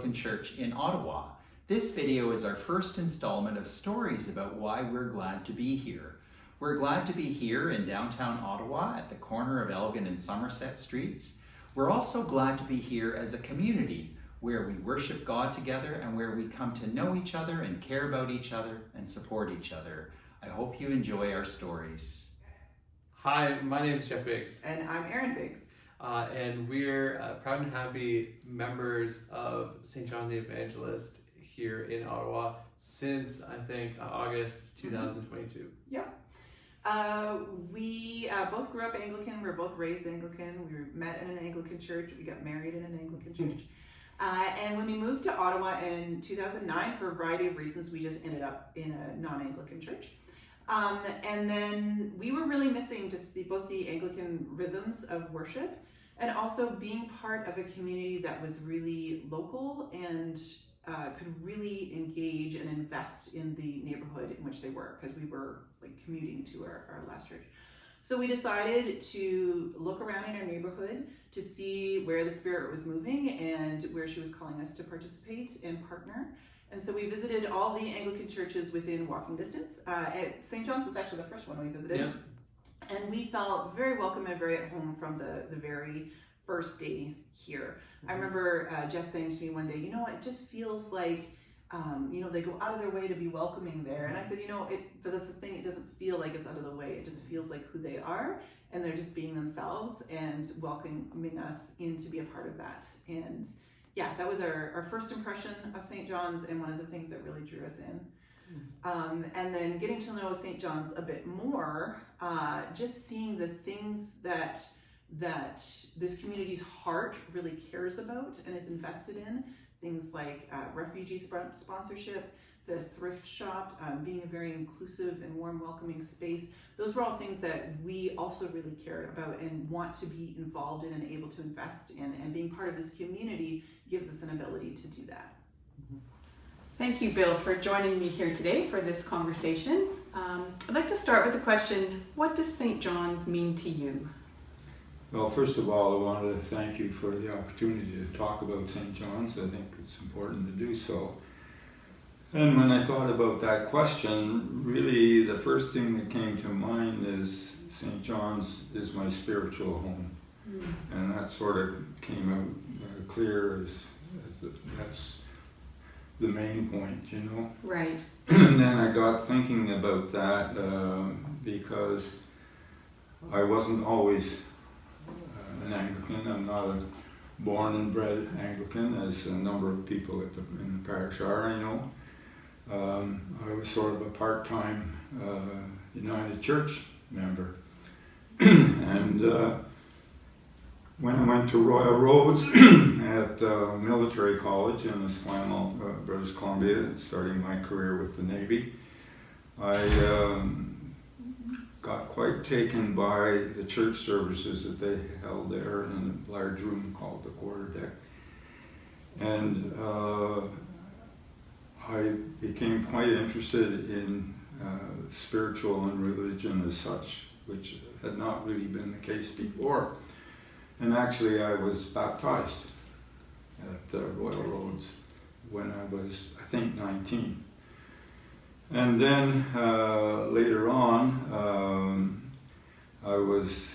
Anglican Church in Ottawa. This video is our first installment of stories about why we're glad to be here. We're glad to be here in downtown Ottawa at the corner of Elgin and Somerset Streets. We're also glad to be here as a community where we worship God together and where we come to know each other and care about each other and support each other. I hope you enjoy our stories. Hi, my name is Jeff Biggs. And I'm Erin Biggs. And we're proud and happy members of St. John the Evangelist here in Ottawa since, I think, August 2022. Yep. We both grew up Anglican. We were both raised Anglican. We met in an Anglican church. We got married in an Anglican church. And when we moved to Ottawa in 2009, for a variety of reasons, we just ended up in a non-Anglican church. And then we were really missing just both the Anglican rhythms of worship and also being part of a community that was really local and could really engage and invest in the neighborhood in which they were, because we were like commuting to our last church. So we decided to look around in our neighborhood to see where the Spirit was moving and where she was calling us to participate and partner. And so we visited all the Anglican churches within walking distance. St. John's was actually the first one we visited. Yeah. And we felt very welcome and very at home from the very first day here. I remember Jeff saying to me one day, it just feels like, they go out of their way to be welcoming there. And I said, but that's the thing, it doesn't feel like it's out of the way. It just feels like who they are, and they're just being themselves and welcoming us in to be a part of that. And yeah, that was our first impression of St. John's and one of the things that really drew us in. And then getting to know St. John's a bit more, just seeing the things that this community's heart really cares about and is invested in, things like refugee sponsorship, the thrift shop, being a very inclusive and warm, welcoming space. Those were all things that we also really cared about and want to be involved in and able to invest in. And being part of this community gives us an ability to do that. Thank you, Bill, for joining me here today for this conversation. I'd like to start with the question, what does St. John's mean to you? Well, first of all, I wanted to thank you for the opportunity to talk about St. John's. I think it's important to do so. And when I thought about that question, really the first thing that came to mind is St. John's is my spiritual home. And that sort of came out clear as that's the main point, Right. And then I got thinking about that because I wasn't always an Anglican. I'm not a born and bred Anglican, as a number of people in the parish are, I know. I was sort of a part-time United Church member. And when I went to Royal Roads at military college in Esquimalt, British Columbia, starting my career with the Navy, I got quite taken by the church services that they held there in a large room called the quarterdeck. And I became quite interested in spiritual and religion as such, which had not really been the case before. And actually I was baptized at Royal Roads when I was, I think, 19. And then later on, I was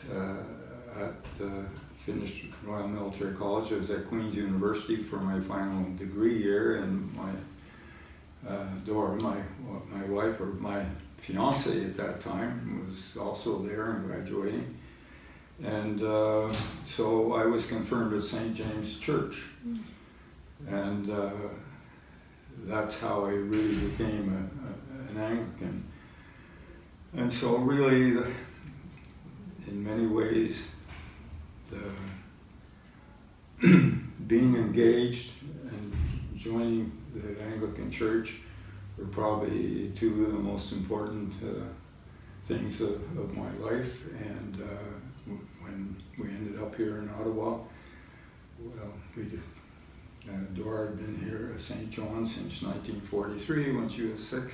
finished Royal Military College. I was at Queen's University for my final degree year, and my Dora, my wife, or my fiance at that time, was also there and graduating. And so I was confirmed at St. James Church. And that's how I really became an Anglican. And so really, in many ways, being engaged and joining the Anglican Church were probably two of the most important things of my life. And when we ended up here in Ottawa, well, Dora had been here at St. John's since 1943 when she was 6,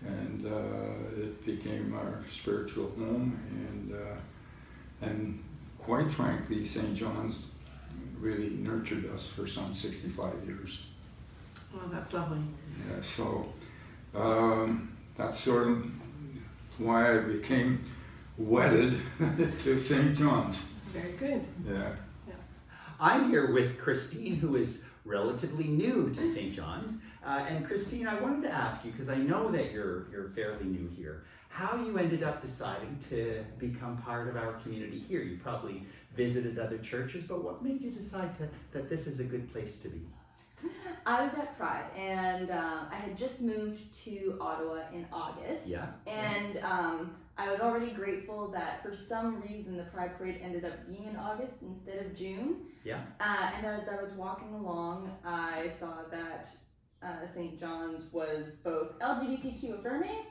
and it became our spiritual home. And quite frankly, St. John's really nurtured us for some 65 years. Well, that's lovely. Yeah, so that's sort of why I became wedded to St. John's. Very good. Yeah. I'm here with Christine, who is relatively new to St. John's. And Christine, I wanted to ask you, because I know that you're fairly new here, how you ended up deciding to become part of our community here. You probably visited other churches, but what made you decide that this is a good place to be? I was at Pride, and I had just moved to Ottawa in August. Yeah. And I was already grateful that for some reason the Pride Parade ended up being in August instead of June. Yeah. And as I was walking along, I saw that St. John's was both LGBTQ affirming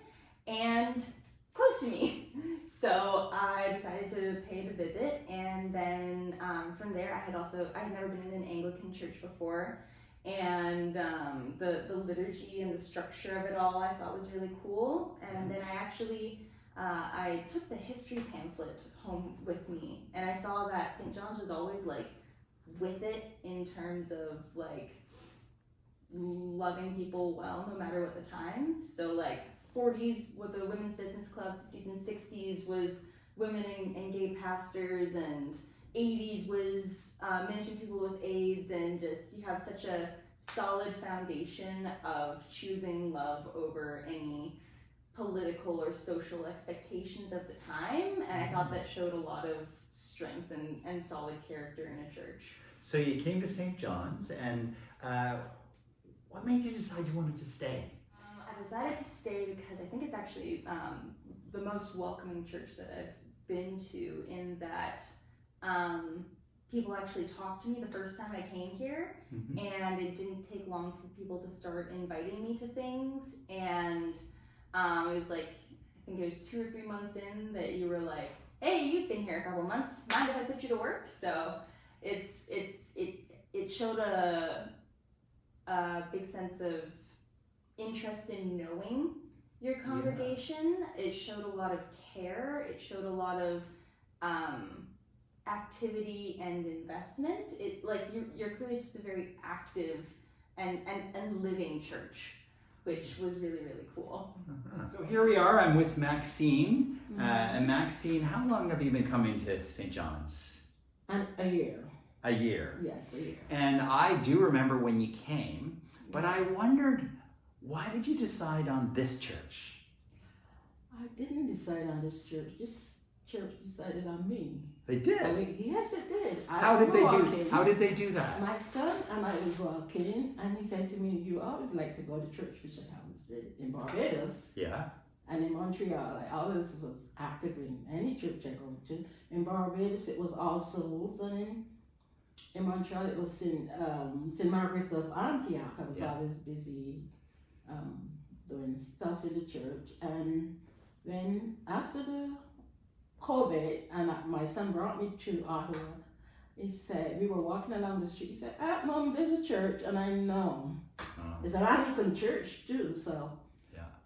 and close to me. So I decided to pay it a visit, and then from there I had never been in an Anglican church before. And the liturgy and the structure of it all I thought was really cool. And then I took the history pamphlet home with me, and I saw that St. John's was always like with it in terms of like loving people well no matter what the time. So like 40s was a women's business club, 50s and 60s was women and gay pastors, and 80s was managing people with AIDS, and just you have such a solid foundation of choosing love over any political or social expectations of the time, and I thought that showed a lot of strength and solid character in a church. So you came to St. John's, and what made you decide you wanted to stay? I decided to stay because I think it's actually the most welcoming church that I've been to, in that people actually talked to me the first time I came here, and it didn't take long for people to start inviting me to things, and it was like, I think it was 2 or 3 months in that you were like, hey, you've been here a couple months, mind if I put you to work? So it showed a big sense of interest in knowing your congregation. It showed a lot of care. It showed a lot of activity and investment. It like you're clearly just a very active and living church, which was really, really cool. So here we are, I'm with Maxine. And Maxine, how long have you been coming to St. John's? A year. A year. Yes, a year. And I do remember when you came, but I wondered, why did you decide on this church? I didn't decide on this church. This church decided on me. They did? I mean, yes, it did. How did they do that? My son and I was walking, and he said to me, you always like to go to church, which I always did in Barbados. Yeah. And in Montreal, I always was active in any church I go to. In Barbados, it was All Souls, and in Montreal, it was St. Margaret of Antioch. I was always busy doing stuff in the church. And then after the COVID, and my son brought me to Ottawa, he said, we were walking along the street, he said, Mom, there's a church, and I know. It's an Anglican church too, so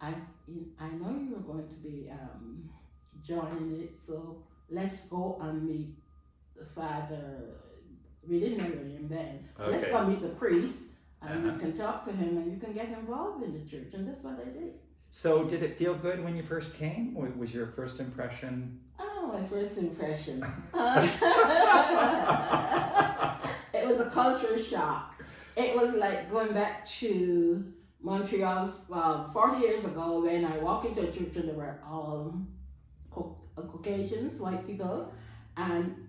I know you were going to be joining it, so let's go and meet the father. We didn't know him then. Okay. Let's go meet the priest, and you can talk to him, and you can get involved in the church, and that's what I did. So did it feel good when you first came? What was your first impression? Oh, my first impression. It was a culture shock. It was like going back to Montreal 40 years ago when I walked into a church and there were all Caucasians, white people, and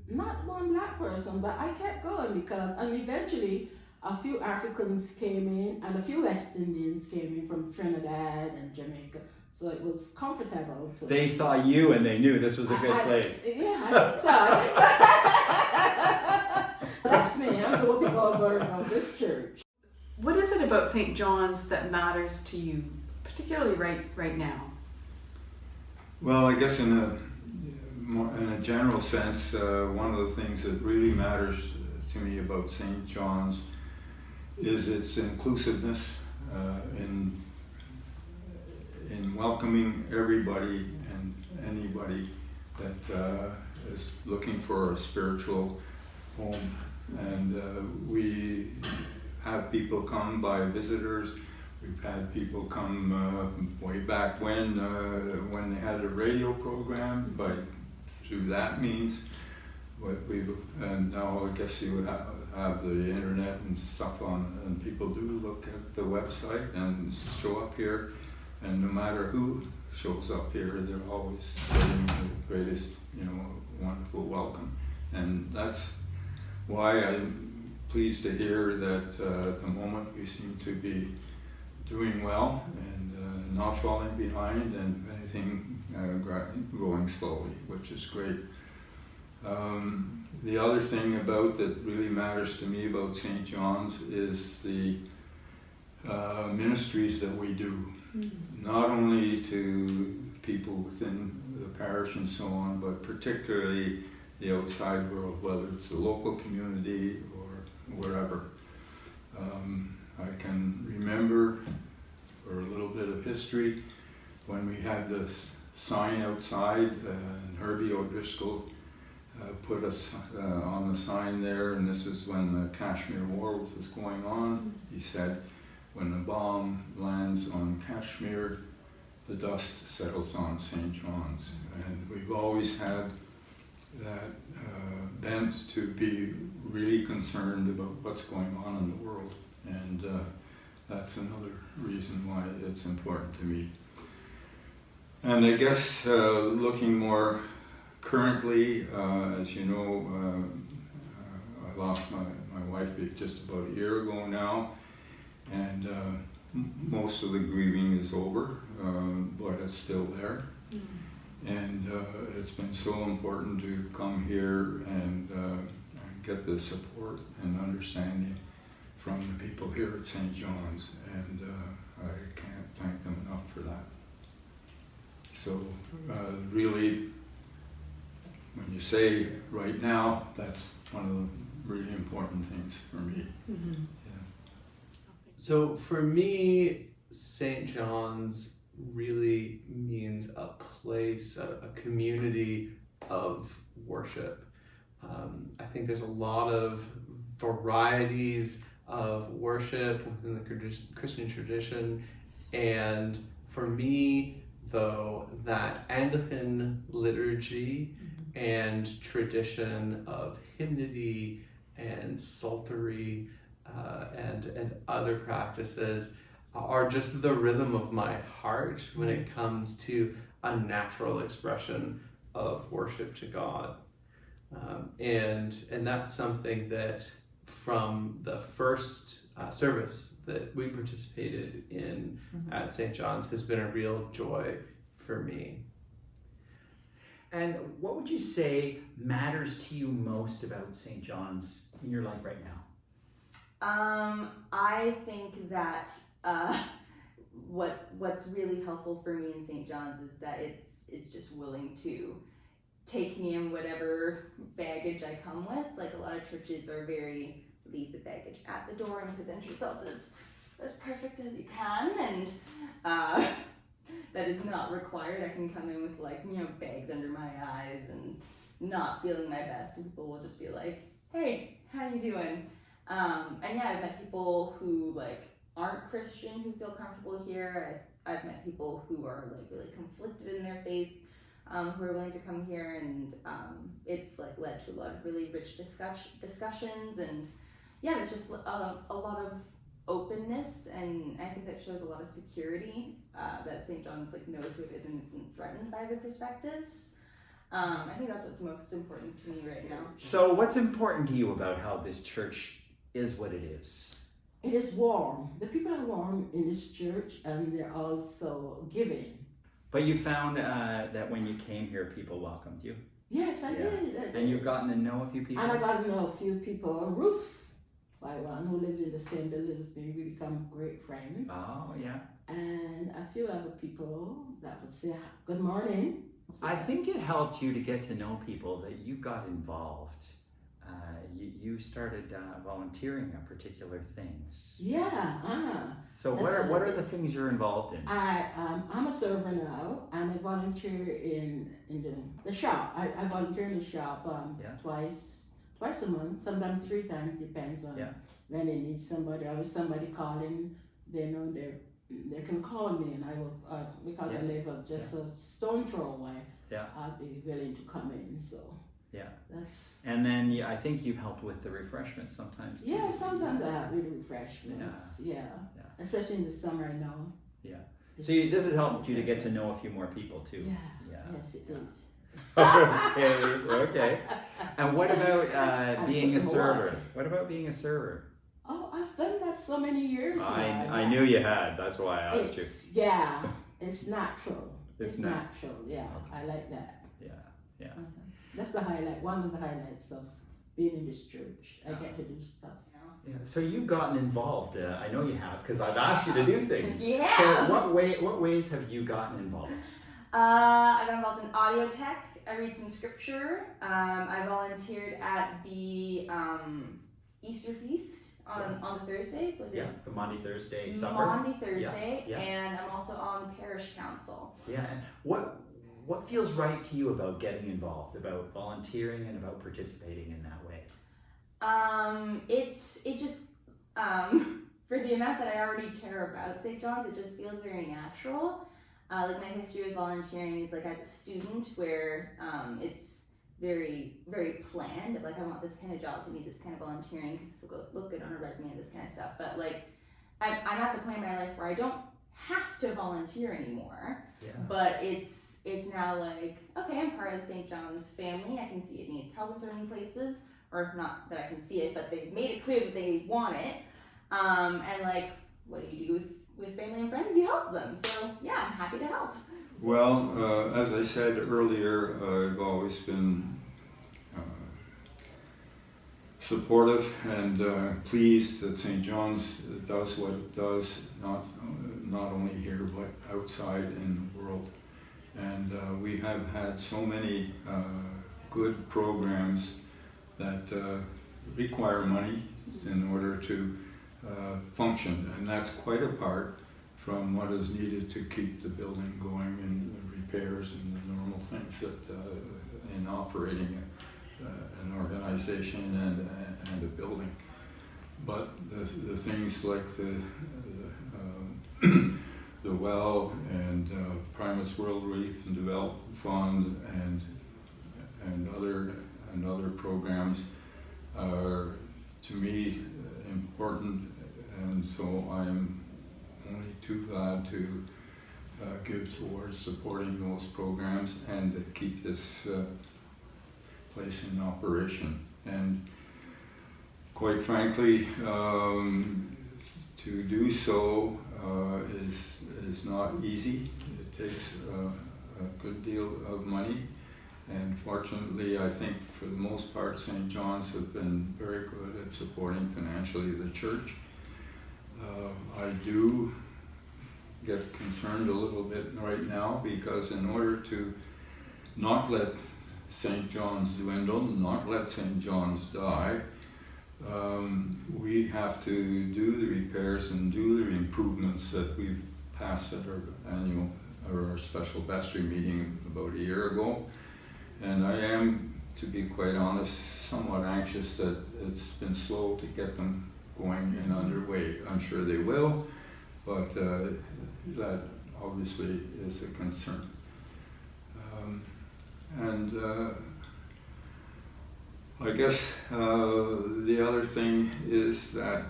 not one black person, but I kept going and eventually a few Africans came in and a few West Indians came in from Trinidad and Jamaica. So it was comfortable. They saw you and they knew this was a good place. Yeah, I think so. That's me. I'm the whoopee goldberg of this church. What is it about St. John's that matters to you, particularly right now? Well, I guess in a general sense, one of the things that really matters to me about St. John's is its inclusiveness in welcoming everybody and anybody that is looking for a spiritual home And we have people come by visitors. We've had people come way back when they had a radio program, through that means. And now I guess you would have the internet and stuff on, and people do look at the website and show up here. And no matter who shows up here, they're always getting the greatest, wonderful welcome. And that's why I'm pleased to hear that at the moment we seem to be doing well and not falling behind, and if anything, growing slowly, which is great. The other thing that really matters to me about St. John's is the ministries that we do, not only to people within the parish and so on, but particularly the outside world, whether it's the local community or wherever. I can remember, for a little bit of history, when we had this sign outside, and Herbie O'Driscoll put us on the sign there, and this is when the Kashmir War was going on. He said, when the bomb lands on Kashmir, the dust settles on St. John's. And we've always had that bent to be really concerned about what's going on in the world. And that's another reason why it's important to me. And I guess looking more currently, as you know, I lost my wife just about a year ago now, and most of the grieving is over, but it's still there. And it's been so important to come here and get the support and understanding from the people here at St. John's, and I can't thank them enough for that. So really, when you say right now, that's one of the really important things for me. Yes. So for me, St. John's really means a place, a community of worship. I think there's a lot of varieties of worship within the Christian tradition, and for me, though, that Anglican liturgy and tradition of hymnody and psaltery and other practices are just the rhythm of my heart when it comes to a natural expression of worship to God. And that's something that from the first service that we participated in at St. John's has been a real joy for me. And what would you say matters to you most about St. John's in your life right now? I think that what's really helpful for me in St. John's is that it's just willing to take me in whatever baggage I come with. Like a lot of churches are very leave the baggage at the door and present yourself as perfect as you can, and that is not required. I can come in with bags under my eyes and not feeling my best, and people will just be like, "Hey, how you doing?" And yeah, I've met people who aren't Christian who feel comfortable here. I've met people who are really conflicted in their faith, who are willing to come here, and it's led to a lot of really rich discussions, and yeah, there's just a lot of openness, and I think that shows a lot of security, that St. John's knows who it is and isn't threatened by the perspectives. I think that's what's most important to me right now. So what's important to you about how this church is what it is? It is warm. The people are warm in this church, and they're also giving. But you found that when you came here, people welcomed you. Yes, I did. And you've gotten to know a few people? And I got to know a few people. Ruth, one who lived in the same building as me, we become great friends. Oh, yeah. And a few other people that would say good morning. I think it helped you to get to know people that you got involved. You started volunteering on particular things. Yeah. So what are the things you're involved in? I'm a server now, and I volunteer in the shop. I volunteer in the shop twice twice a month, sometimes 3 times, depends on Yeah. when they need somebody, or if somebody calling, they know they can call me, and I will, because I Yeah. live just a stone throw away, Yeah. I'll be willing to come in, so. Yeah. That's, And then I think you helped with the refreshments sometimes too. yeah, sometimes I have with refreshments, yeah. Yeah. Especially in the summer now. Yeah. So this has helped you to get to know a few more people too. Yeah, Yeah. yes it did. Okay. And what about I being a put them server? away. What about being a server? Oh, I've done that so many years now. I knew you had. That's why I asked you. Yeah, it's natural. It's It's natural, yeah. Okay. I like that. Yeah. Yeah. That's the highlight, one of the highlights of being in this church. I get to do stuff. Yeah. So you've gotten involved. I know you have because I've asked you to do things. Yeah. So what ways have you gotten involved? I got involved in audio tech. I read some scripture. I volunteered at the Easter feast on the Thursday. Was Yeah. it? The Monday, Thursday supper. Maundy Thursday, Yeah. and I'm also on parish council. Yeah. And what feels right to you about getting involved, about volunteering, and about participating in that way? It just for the amount that I already care about St. John's, it just feels very natural. Like my history with volunteering is like as a student, where it's very very planned. Of like I want this kind of job, so I need this kind of volunteering because this will look good on a resume and this kind of stuff. But like I'm at the point in my life where I don't have to volunteer anymore. Yeah. But it's now like, okay, I'm part of the St. John's family. I can see it needs help in certain places, or not that I can see it, but they've made it clear that they want it. And like, what do you do with family and friends? You help them. So yeah, I'm happy to help. Well, as I said earlier, I've always been supportive and pleased that St. John's does what it does, not only here but outside in the world. And we have had so many good programs that require money in order to function, and that's quite apart from what is needed to keep the building going and repairs and the normal things that in operating an organization and a building. But the things like the well and Primus World Relief and Development Fund and other programs are to me important, and so I'm only too glad to give towards supporting those programs and to keep this place in operation. And quite frankly, to do so is not easy. It takes a good deal of money, and fortunately I think for the most part St. John's have been very good at supporting financially the church. I do get concerned a little bit right now because in order to not let St. John's dwindle, not let St. John's die, we have to do the repairs and do the improvements that we've passed at our annual or our special vestry meeting about a year ago. And I am, to be quite honest, somewhat anxious that it's been slow to get them going and underway. I'm sure they will, but that obviously is a concern. I guess the other thing is that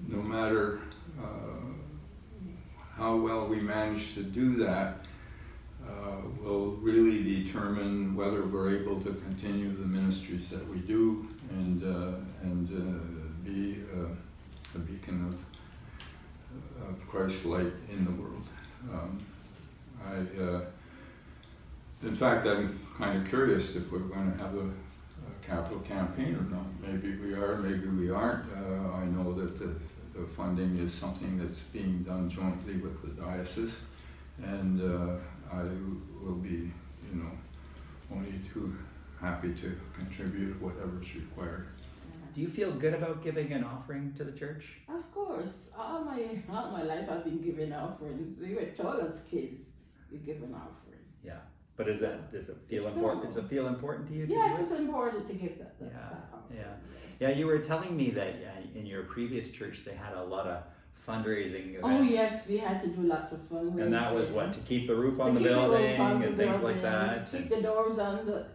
no matter how well we manage to do that will really determine whether we're able to continue the ministries that we do and be a beacon of Christ's light in the world. In fact, I'm kind of curious if we're going to have a capital campaign or not. Maybe we are, maybe we aren't. I know that the funding is something that's being done jointly with the diocese, and I will be, only too happy to contribute whatever's required. Do you feel good about giving an offering to the church? Of course, all my life I've been giving offerings. We were told as kids, we give an offering. Yeah. But does it feel It's important? normal. Does it feel important to you? To Yes, do it? it's important to give that. Yeah, yeah. Yeah, you were telling me that in your previous church they had a lot of fundraising events. Oh yes, we had to do lots of fundraising. And that was what, to keep the roof To on the keep the roof building on the and things like building, that. to keep the doors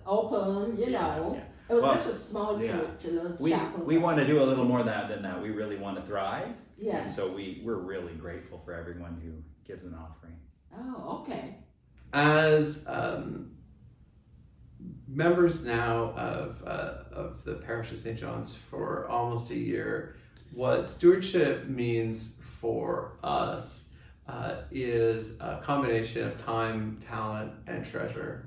open, you know. Yeah. It was Well, just a small yeah. church, a little We chapel. want to do a little more than that. We really want to thrive. And Yes. so we're really grateful for everyone who gives an offering. Oh, okay. As members now of the parish of St. John's for almost a year, what stewardship means for us is a combination of time, talent, and treasure.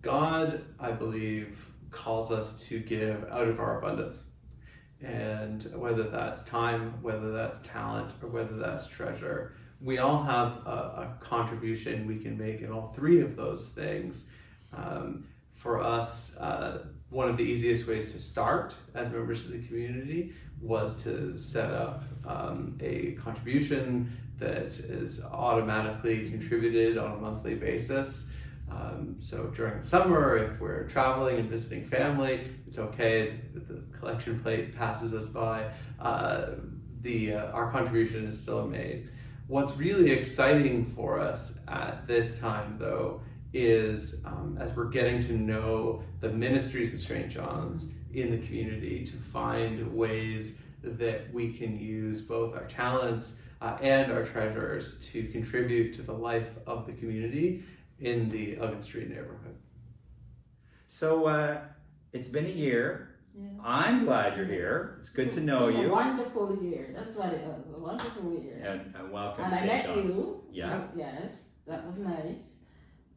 God, I believe, calls us to give out of our abundance. And whether that's time, whether that's talent, or whether that's treasure, we all have a contribution we can make in all three of those things. For us, one of the easiest ways to start as members of the community was to set up a contribution that is automatically contributed on a monthly basis. So during the summer, if we're traveling and visiting family, it's okay that the collection plate passes us by. Our contribution is still made. What's really exciting for us at this time, though, is as we're getting to know the ministries of St. John's in the community, to find ways that we can use both our talents and our treasures to contribute to the life of the community in the Elgin Street neighborhood. So it's been a year. Yeah. I'm glad you're here. It's good to know It's been you. A wonderful year. That's what it was. A wonderful year. And welcome And to I St. met John's. you. Yeah. Yes, that was nice.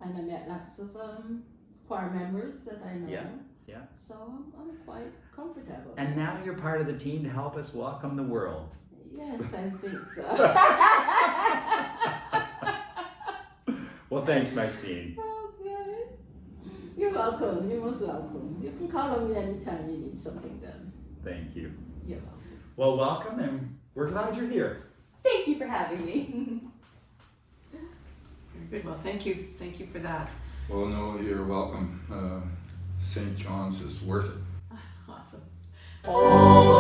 And I met lots of choir members that I know. Yeah, yeah. So I'm quite comfortable. And now you're part of the team to help us welcome the world. Yes, I think so. Well, thanks, Maxine. Okay. You're welcome. You're most welcome. You can call on me anytime you need something done. Thank you. You're welcome. Well, welcome, and we're glad you're here. Thank you for having me. Very good. Well, thank you for that. Well, no, you're welcome. St. John's is worth it. Awesome. All